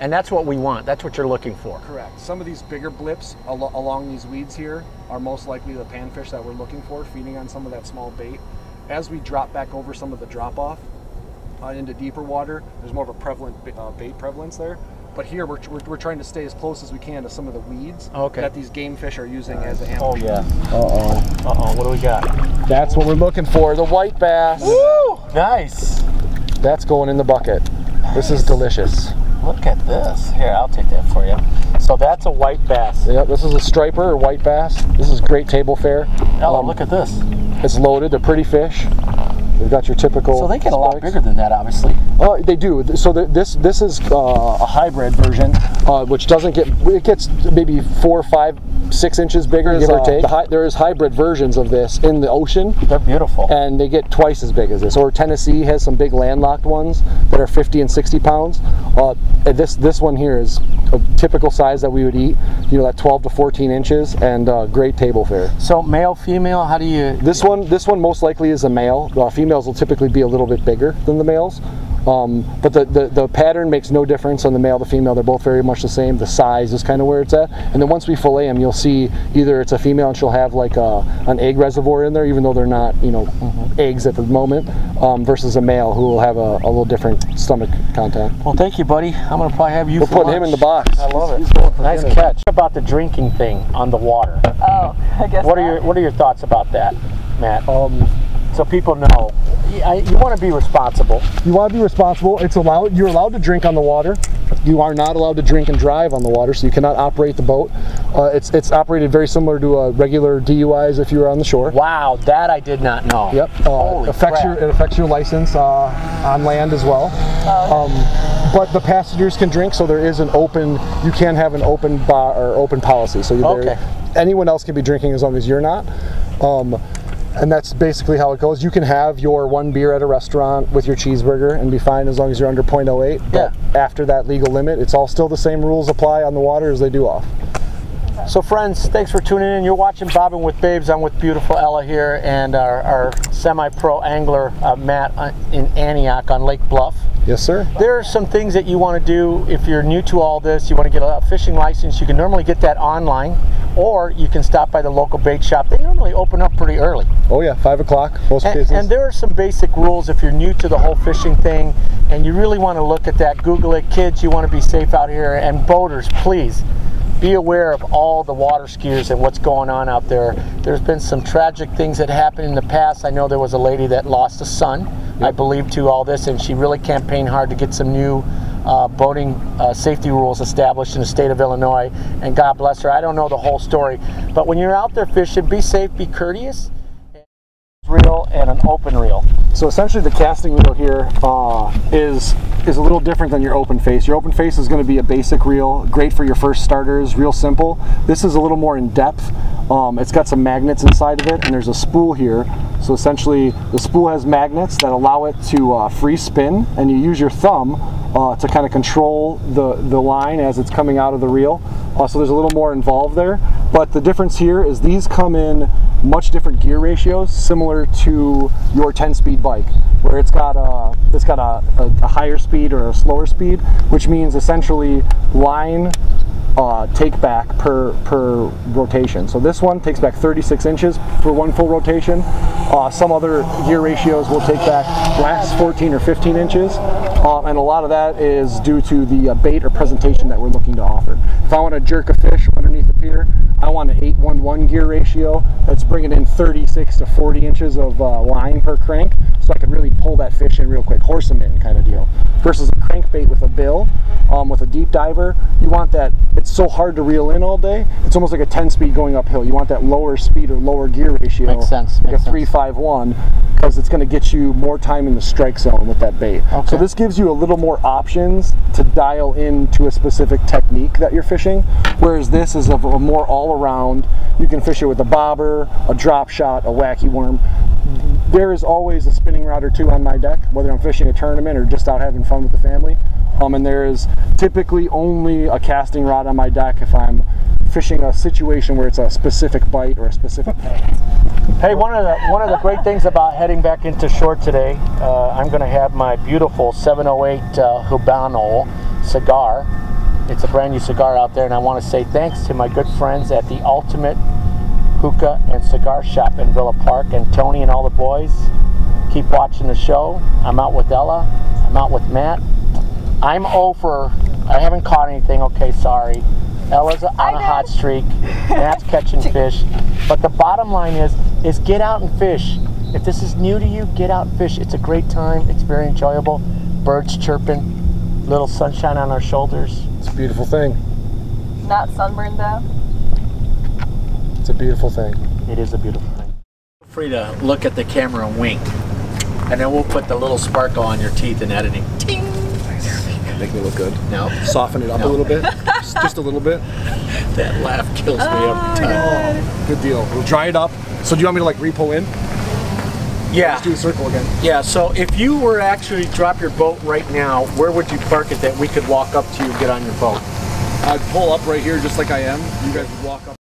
And that's what we want. That's what you're looking for. Correct. Some of these bigger blips along these weeds here are most likely the panfish that we're looking for, feeding on some of that small bait. As we drop back over some of the drop-off into deeper water, there's more of a prevalent bait prevalence there. But here we're trying to stay as close as we can to some of the weeds that these game fish are using as ambush. Oh yeah. Uh-oh, what do we got? That's what we're looking for, the white bass. Woo! Nice. That's going in the bucket. Nice. This is delicious. Look at this. Here, I'll take that for you. So that's a white bass. Yep, this is a striper or white bass. This is great table fare. Ella, look at this. It's loaded. They're pretty fish. They've got your typical. So they get a lot bigger than that, obviously. Oh, they do. So this is a hybrid version, which doesn't get. It gets maybe 4, 5, 6 inches bigger, give or take. There is hybrid versions of this in the ocean. They're beautiful, and they get twice as big as this. Or Tennessee has some big landlocked ones that are 50 and 60 pounds. This one here is a typical size that we would eat. You know, that 12 to 14 inches, and great table fare. So male, female, how do you? This one most likely is a male. Females will typically be a little bit bigger than the males. But the pattern makes no difference on the male, the female. They're both very much the same. The size is kind of where it's at. And then once we fillet them, you'll see either it's a female and she'll have like an egg reservoir in there, even though they're not, you know, eggs at the moment, versus a male who will have a little different stomach content. Well, thank you, buddy. I'm gonna probably have you. We'll put him in the box. I love it. Nice catch. About the drinking thing on the water. Oh, I guess. What are your thoughts about that, Matt? So people know, you want to be responsible. You want to be responsible. It's allowed. You're allowed to drink on the water. You are not allowed to drink and drive on the water, so you cannot operate the boat. It's operated very similar to a regular DUIs if you were on the shore. Wow, that I did not know. Yep. It affects your license on land as well. But the passengers can drink, so there is an open. You can have an open bar or open policy. So anyone else can be drinking as long as you're not. And that's basically how it goes. You can have your 1 beer at a restaurant with your cheeseburger and be fine as long as you're under 0.08. But after that legal limit, it's all still the same rules apply on the water as they do off. So friends, thanks for tuning in. You're watching Bobbing with Babes. I'm with beautiful Ella here and our semi-pro angler, Matt, in Antioch on Lake Bluff. Yes, sir. There are some things that you want to do if you're new to all this. You want to get a fishing license. You can normally get that online, or you can stop by the local bait shop. They normally open up pretty early. Oh yeah, 5 o'clock, most cases. And there are some basic rules if you're new to the whole fishing thing and you really want to look at that. Google it. Kids, you want to be safe out here. And boaters, please be aware of all the water skiers and what's going on out there. There's been some tragic things that happened in the past. I know there was a lady that lost a son, I believe, to all this, and she really campaigned hard to get some new boating safety rules established in the state of Illinois, and God bless her. I don't know the whole story, but when you're out there fishing, be safe, be courteous. Reel and an open reel. So essentially the casting reel here is a little different than your open face. Your open face is going to be a basic reel, great for your first starters, real simple. This is a little more in depth. It's got some magnets inside of it, and there's a spool here. So essentially the spool has magnets that allow it to free spin, and you use your thumb to kind of control the line as it's coming out of the reel. So there's a little more involved there. But the difference here is these come in much different gear ratios, similar to your 10-speed bike, where it's got a higher speed or a slower speed, which means essentially line take back per rotation. So this one takes back 36 inches for one full rotation. Some other gear ratios will take back last 14 or 15 inches, and a lot of that is due to the bait or presentation that we're looking to offer. If I want to jerk a fish underneath the pier, I want an 8-1-1 gear ratio that's bringing in 36 to 40 inches of line per crank, so I can really pull that fish in real quick, horse them in kind of deal. Versus a crankbait with a bill, with a deep diver, you want that, it's so hard to reel in all day. It's almost like a 10-speed going uphill. You want that lower speed or lower gear ratio. Makes sense. Like Makes a 3-5-1, because it's going to get you more time in the strike zone with that bait. Okay. So this gives you a little more options to dial into a specific technique that you're fishing, whereas this is a more all-around. You can fish it with a bobber, a drop shot, a wacky worm. There is always a spinning rod or two on my deck, whether I'm fishing a tournament or just out having fun with the family. And there is typically only a casting rod on my deck if I'm fishing a situation where it's a specific bite or a specific path. Hey, one of the great things about heading back into short today, I'm going to have my beautiful 708 Habano cigar. It's a brand new cigar out there, and I want to say thanks to my good friends at the Ultimate Hookah and Cigar Shop in Villa Park, and Tony and all the boys. Keep watching the show. I'm out with Ella. I'm out with Matt. I'm over. I haven't caught anything. Okay, sorry. Ella's on a hot streak. Matt's catching fish. But the bottom line is get out and fish. If this is new to you, get out and fish. It's a great time. It's very enjoyable. Birds chirping. Little sunshine on our shoulders. It's a beautiful thing. Not sunburned though. It's a beautiful thing. It is a beautiful thing. Feel free to look at the camera and wink. And then we'll put the little sparkle on your teeth in editing. Ting! Make me look good. No. Soften it up a little bit. Just a little bit. That laugh kills me every time. Oh, good deal. We'll dry it up. So do you want me to like repo in? Yeah. Let's do a circle again. Yeah, so if you were to actually drop your boat right now, where would you park it that we could walk up to you and get on your boat? I'd pull up right here just like I am. You guys would walk up.